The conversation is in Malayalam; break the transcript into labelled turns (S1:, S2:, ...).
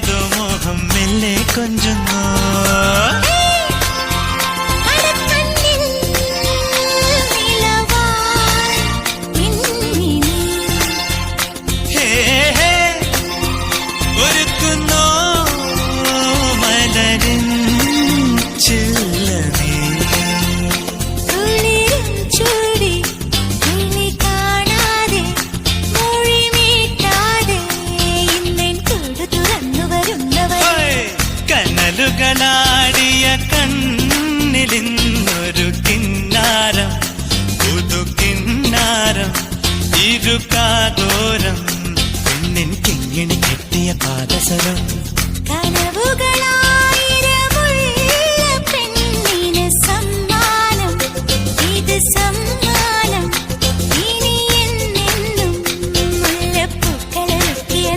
S1: ഏതോ മോഹം മെല്ലെ കൊഞ്ചുന്നു. ഒരുക്കുന്നോ മലരിൻ ചില്ലനേ കനലുകളാടിയ കണ്ണിലിന്നൊരു കിന്നാരം പുതു കിന്നാരം ഇരുകാതോരം പെണ്ണിൻ കിങ്ങിണി കെട്ടിയ പാദസരം
S2: കനവുകളാ